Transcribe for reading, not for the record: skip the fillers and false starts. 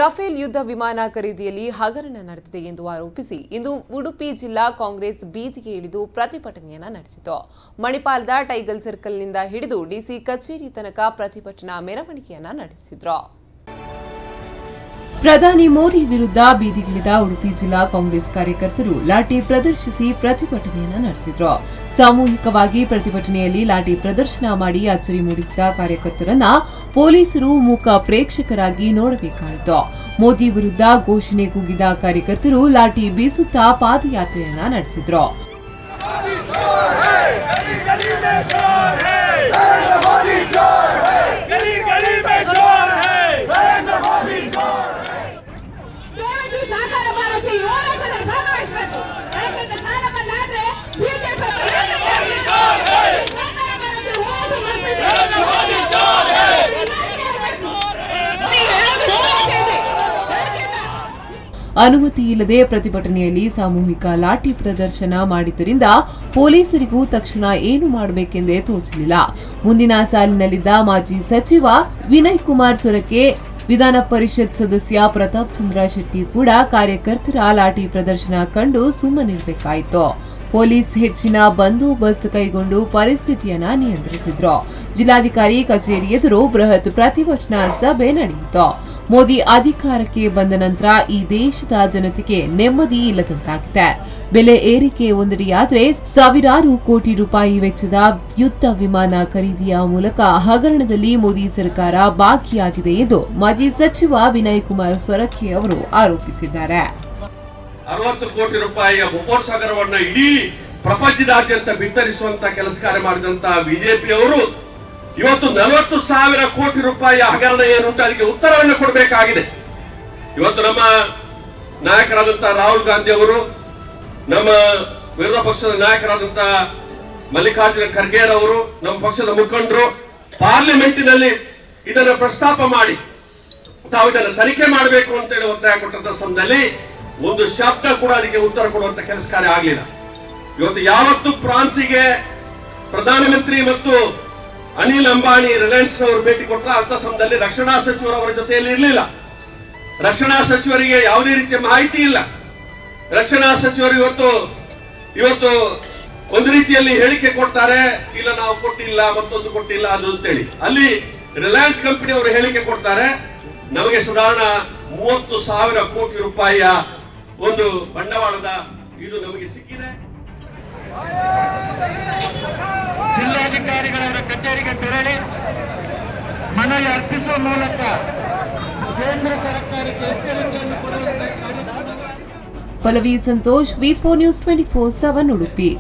Rafale ಯುದ್ಧ ವಿಮಾನ ಖರೀದಿಯಲ್ಲಿ ಹಗರಣ ನಡೆದಿದೆ ಎಂದು ಆರೋಪಿಸಿ ಇಂದು ಉಡುಪಿ ಜಿಲ್ಲಾ ಕಾಂಗ್ರೆಸ್ ಬೀದಿಗೆ ಇಳಿದು ಪ್ರತಿಭಟನೆಯನ್ನ ನಡೆಸಿತು. ಮಣಿಪಾಲದ ಟೈಗಲ್ ಸರ್ಕಲ್ನಿಂದ ಹಿಡಿದು ಡಿಸಿ ಕಚೇರಿ ತನಕ ಪ್ರತಿಭಟನಾ ಮೆರವಣಿಗೆಯನ್ನ ನಡೆಸಿದ್ರು. ಪ್ರಧಾನಿ ಮೋದಿ ವಿರುದ್ಧ ಬೀದಿಗಿಳಿದ ಉಡುಪಿ ಜಿಲ್ಲಾ ಕಾಂಗ್ರೆಸ್ ಕಾರ್ಯಕರ್ತರು ಲಾಠಿ ಪ್ರದರ್ಶಿಸಿ ಪ್ರತಿಭಟನೆಯನ್ನ ನಡೆಸಿದ್ರು. ಸಾಮೂಹಿಕವಾಗಿ ಪ್ರತಿಭಟನೆಯಲ್ಲಿ ಲಾಠಿ ಪ್ರದರ್ಶನ ಮಾಡಿ ಅಚ್ಚರಿ ಮೂಡಿಸಿದ ಕಾರ್ಯಕರ್ತರನ್ನ ಪೊಲೀಸರು ಮೂಕ ಪ್ರೇಕ್ಷಕರಾಗಿ ನೋಡಬೇಕಾಯಿತು. ಮೋದಿ ವಿರುದ್ಧ ಘೋಷಣೆ ಕೂಗಿದ ಕಾರ್ಯಕರ್ತರು ಲಾಠಿ ಬೀಸುತ್ತಾ ಪಾದಯಾತ್ರೆಯನ್ನ ನಡೆಸಿದ್ರು. ಅನುಮತಿ ಇಲ್ಲದೆ ಪ್ರತಿಭಟನೆಯಲ್ಲಿ ಸಾಮೂಹಿಕ ಲಾಠಿ ಪ್ರದರ್ಶನ ಮಾಡಿದ್ದರಿಂದ ಪೊಲೀಸರಿಗೂ ತಕ್ಷಣ ಏನು ಮಾಡಬೇಕೆಂದೇ ತೋಚಲಿಲ್ಲ. ಮುಂದಿನ ಸಾಲಿನಲ್ಲಿದ್ದ ಮಾಜಿ ಸಚಿವ ವಿನಯ್ ಕುಮಾರ್ ಸೊರಕೆ, ವಿಧಾನ ಪರಿಷತ್ ಸದಸ್ಯ ಪ್ರತಾಪ್ ಚಂದ್ರ ಶೆಟ್ಟಿ ಕೂಡ ಕಾರ್ಯಕರ್ತರ ಲಾಠಿ ಪ್ರದರ್ಶನ ಕಂಡು ಸುಮ್ಮನಿರಬೇಕಾಯಿತು. ಪೊಲೀಸ್ ಹೆಚ್ಚಿನ ಬಂದೋಬಸ್ತ್ ಕೈಗೊಂಡು ಪರಿಸ್ಥಿತಿಯನ್ನ ನಿಯಂತ್ರಿಸಿದ್ರು. ಜಿಲ್ಲಾಧಿಕಾರಿ ಕಚೇರಿ ಎದುರು ಬೃಹತ್ ಪ್ರತಿಭಟನಾ ಸಭೆ ನಡೆಯಿತು. ಮೋದಿ ಅಧಿಕಾರಕ್ಕೆ ಬಂದ ನಂತರ ಈ ದೇಶದ ಜನತೆಗೆ ನೆಮ್ಮದಿ ಇಲ್ಲದಂತಾಗಿದೆ. ಬೆಲೆ ಏರಿಕೆ ಒಂದೆಡೆಯಾದರೆ ಸಾವಿರಾರು ಕೋಟಿ ರೂಪಾಯಿ ವೆಚ್ಚದ ಯುದ್ಧ ವಿಮಾನ ಖರೀದಿಯ ಮೂಲಕ ಹಗರಣದಲ್ಲಿ ಮೋದಿ ಸರ್ಕಾರ ಭಾಗಿಯಾಗಿದೆ ಎಂದು ಮಾಜಿ ಸಚಿವ ವಿನಯ್ ಕುಮಾರ್ ಸೊರಕೆ ಅವರು ಆರೋಪಿಸಿದ್ದಾರೆ. 60 ಕೋಟಿ ರೂಪಾಯಿಯ ಬೋಪೋರ್ಸಾಗರವನ್ನ ಇಡೀ ಪ್ರಪಂಚದಾದ್ಯಂತ ಬಿತ್ತರಿಸುವಂತ ಕೆಲಸ ಕಾರ್ಯ ಮಾಡಿದಂತಹ ಬಿಜೆಪಿಯವರು ಇವತ್ತು 40,000 ಕೋಟಿ ರೂಪಾಯಿಯ ಹಗರಣ ಏನುಂಟು ಅದಕ್ಕೆ ಉತ್ತರವನ್ನು ಕೊಡಬೇಕಾಗಿದೆ. ಇವತ್ತು ನಮ್ಮ ನಾಯಕರಾದಂತಹ ರಾಹುಲ್ ಗಾಂಧಿ ಅವರು, ನಮ್ಮ ವಿರೋಧ ಪಕ್ಷದ ನಾಯಕರಾದಂತಹ ಮಲ್ಲಿಕಾರ್ಜುನ ಖರ್ಗೆ ಅವರು, ನಮ್ಮ ಪಕ್ಷದ ಮುಖಂಡರು ಪಾರ್ಲಿಮೆಂಟಿನಲ್ಲಿ ಇದನ್ನು ಪ್ರಸ್ತಾಪ ಮಾಡಿ ತಾವು ಇದನ್ನು ತನಿಖೆ ಮಾಡಬೇಕು ಅಂತ ಹೇಳಿ ಒತ್ತಾಯ ಕೊಟ್ಟಂತ ಸಮಯದಲ್ಲಿ ಒಂದು ಶಬ್ದ ಕೂಡ ಅದಕ್ಕೆ ಉತ್ತರ ಕೊಡುವಂತ ಕೆಲಸ ಕಾರ್ಯ ಆಗಲಿಲ್ಲ. ಇವತ್ತು ಯಾವತ್ತು ಫ್ರಾನ್ಸಿಗೆ ಪ್ರಧಾನಮಂತ್ರಿ ಮತ್ತು ಅನಿಲ್ ಅಂಬಾನಿ ರಿಲಯನ್ಸ್ ಅವರು ಭೇಟಿ ಕೊಟ್ಟರೆ ಅಂತ ಸಮಯದಲ್ಲಿ ರಕ್ಷಣಾ ಸಚಿವರು ಅವರ ಜೊತೆಯಲ್ಲಿ ಇರಲಿಲ್ಲ. ರಕ್ಷಣಾ ಸಚಿವರಿಗೆ ಯಾವುದೇ ರೀತಿಯ ಮಾಹಿತಿ ಇಲ್ಲ. ರಕ್ಷಣಾ ಸಚಿವರು ಇವತ್ತು ಒಂದು ರೀತಿಯಲ್ಲಿ ಹೇಳಿಕೆ ಕೊಡ್ತಾರೆ, ಇಲ್ಲ ನಾವು ಕೊಟ್ಟಿಲ್ಲ, ಮತ್ತೊಂದು ಕೊಟ್ಟಿಲ್ಲ ಅದು ಅಂತೇಳಿ. ಅಲ್ಲಿ ರಿಲಯನ್ಸ್ ಕಂಪನಿ ಅವರು ಹೇಳಿಕೆ ಕೊಡ್ತಾರೆ, ನಮಗೆ ಸಾಧಾರಣ 30,000 ಕೋಟಿ ರೂಪಾಯಿಯ ಒಂದು ಬಂಡವಾಳದ ಇದು ನಮಗೆ ಸಿಕ್ಕಿದೆ. ಜಿಲ್ಲಾಧಿಕಾರಿಗಳವರ ಕಚೇರಿಗೆ ತೆರಳಿ ಮನವಿ ಅರ್ಪಿಸುವ ಮೂಲಕ ಕೇಂದ್ರ ಸರ್ಕಾರಕ್ಕೆ ಎಚ್ಚರಿಕೆಯನ್ನು ಕೊಡುವಂತಹ ಕಾರ್ಯಕ್ರಮ. ಪಲ್ಲವಿ ಸಂತೋಷ್, ವಿ4 ನ್ಯೂಸ್ 24/7 ಉಡುಪಿ.